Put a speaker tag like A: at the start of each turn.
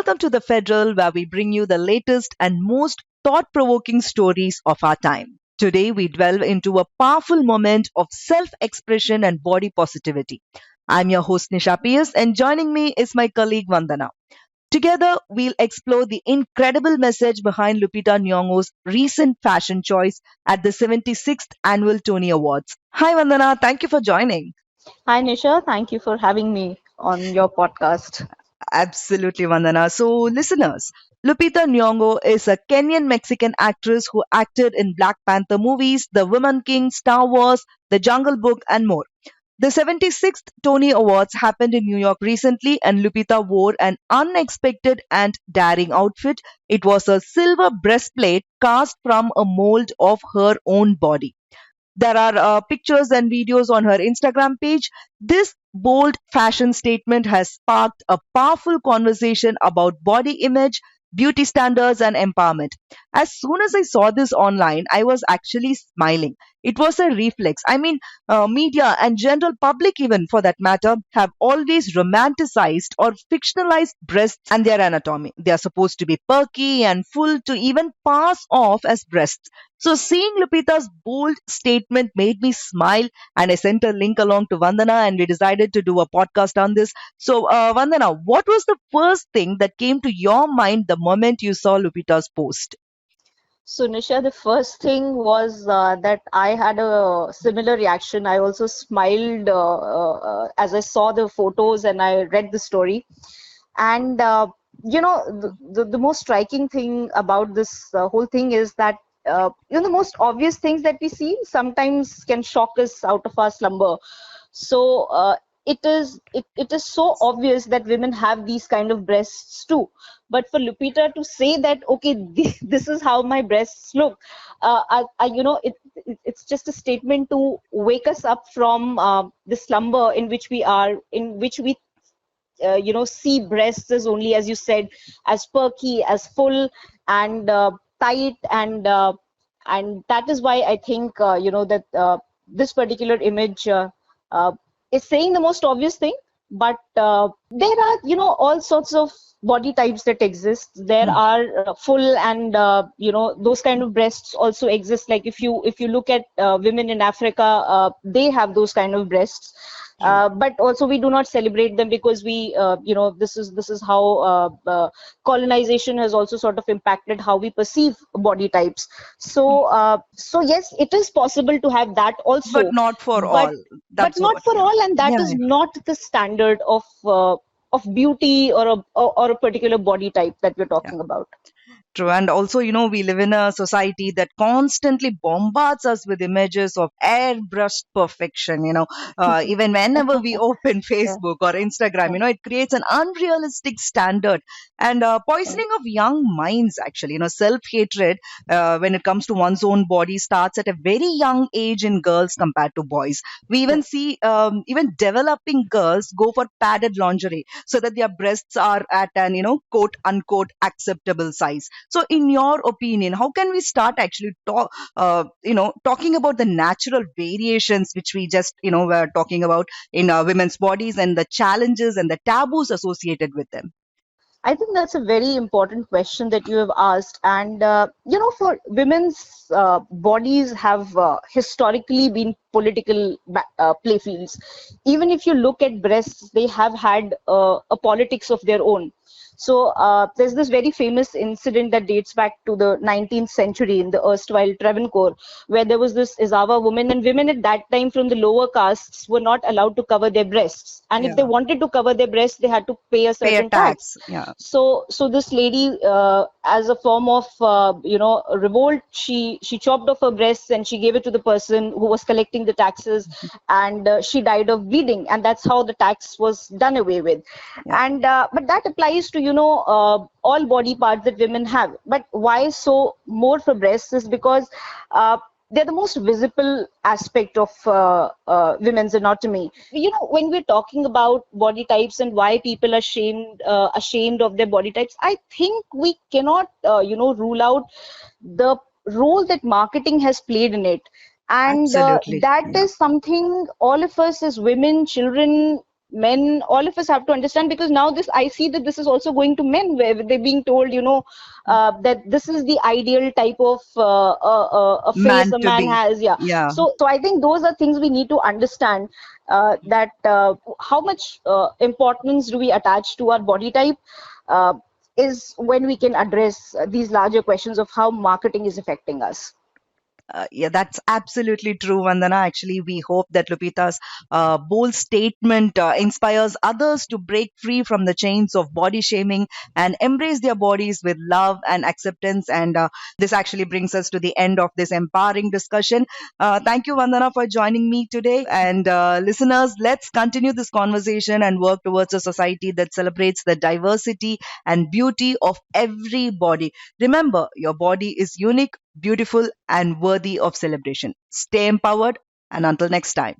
A: Welcome to the Federal, where we bring you the latest and most thought provoking stories of our time. Today, we delve into a powerful moment of self expression and body positivity. I'm your host, Nisha Pierce, and joining me is my colleague Vandana. Together, we'll explore the incredible message behind Lupita Nyong'o's recent fashion choice at the 76th Annual Tony Awards. Hi, Vandana. Thank you for joining.
B: Hi Nisha, thank you for having me on your podcast.
A: Absolutely, Vandana. So, listeners, Lupita Nyong'o is a Kenyan Mexican actress who acted in Black Panther movies, The Woman King, Star Wars, The Jungle Book, and more. The 76th Tony Awards happened in New York recently, and Lupita wore an unexpected and daring outfit. It was a silver breastplate cast from a mold of her own body. There are pictures and videos on her Instagram page. This bold fashion statement has sparked a powerful conversation about body image, beauty standards, and empowerment. As soon as I saw this online, I was actually smiling. It was a reflex. Media and general public, even for that matter, have always romanticized or fictionalized breasts and their anatomy. They are supposed to be perky and full to even pass off as breasts. So seeing Lupita's bold statement made me smile, and I sent a link along to Vandana, and we decided to do a podcast on this. So, Vandana, what was the first thing that came to your mind the moment you saw Lupita's post?
B: So Nisha, the first thing was that I had a similar reaction. I also smiled as I saw the photos and I read the story. And the most striking thing about this whole thing is that the most obvious things that we see sometimes can shock us out of our slumber. So it is so obvious that women have these kind of breasts too. But for Lupita to say that, okay, this is how my breasts look, it's just a statement to wake us up from the slumber in which we are, in which we see breasts as only, as you said, as perky, as full, and tight, and that is why I think that this particular image uh, is saying the most obvious thing. But there are all sorts of body types that exist. There
A: Hmm.
B: are full and those kind of breasts also exist. Like if you look at women in Africa, they have those kind of breasts.
A: True.
B: But also we do not celebrate them because we this is how colonization has also sort of impacted how we perceive body types. So yes, it is possible to have that
A: But
B: also,
A: not for
B: but
A: all.
B: but
A: That's
B: not
A: what,
B: for
A: yeah.
B: all, and that
A: Yeah,
B: is not the standard of beauty or a particular body type that we're
A: yeah.
B: talking about.
A: True. And also, we live in a society that constantly bombards us with images of airbrushed perfection. Even whenever we open
B: Yeah,
A: Facebook or Instagram,
B: yeah,
A: it creates an unrealistic standard and
B: yeah.
A: poisoning of young minds, actually. Self hatred when it comes to one's own body starts at a very young age in girls compared to boys. We even see even developing girls go for padded lingerie so that their breasts are at an, quote unquote acceptable size. So, in your opinion, how can we start actually talking about the natural variations which we just, were talking about in women's bodies and the challenges and the taboos associated with them?
B: I think that's a very important question that you have asked. And, for women's bodies have historically been political playfields. Even if you look at breasts, they have had a politics of their own. So there's this very famous incident that dates back to the 19th century in the erstwhile Travancore, where there was this Izawa woman, and women at that time from the lower castes were not allowed to cover their breasts. And if they
A: Yeah.
B: wanted to cover their breasts, they had to pay a
A: Pay a
B: certain tax.
A: tax. Yeah.
B: So this lady, as a form of revolt, she chopped off her breasts and she gave it to the person who was collecting the taxes, and she died of bleeding, and that's how the tax was done away with.
A: Yeah.
B: And but that applies to all body parts that women have. But why so more for breasts is because they're the most visible aspect of women's anatomy. When we're talking about body types and why people are ashamed of their body types, I think we cannot rule out the role that marketing has played in it. And
A: Absolutely.
B: that
A: Yeah.
B: is something all of us as women, children, men, all of us have to understand, because now this, I see that this is also going to men, where they're being told, that this is the ideal type of a face
A: Man
B: a
A: to
B: man
A: be.
B: has. Yeah.
A: Yeah.
B: So I think those are things we need to understand, that how much importance do we attach to our body type, uh, is when we can address these larger questions of how marketing is affecting us.
A: Yeah, that's absolutely true, Vandana. Actually, we hope that Lupita's bold statement inspires others to break free from the chains of body shaming and embrace their bodies with love and acceptance. And this actually brings us to the end of this empowering discussion. Thank you, Vandana, for joining me today. And listeners, let's continue this conversation and work towards a society that celebrates the diversity and beauty of every body. Remember, your body is unique, beautiful, and worthy of celebration. Stay empowered, and until next time.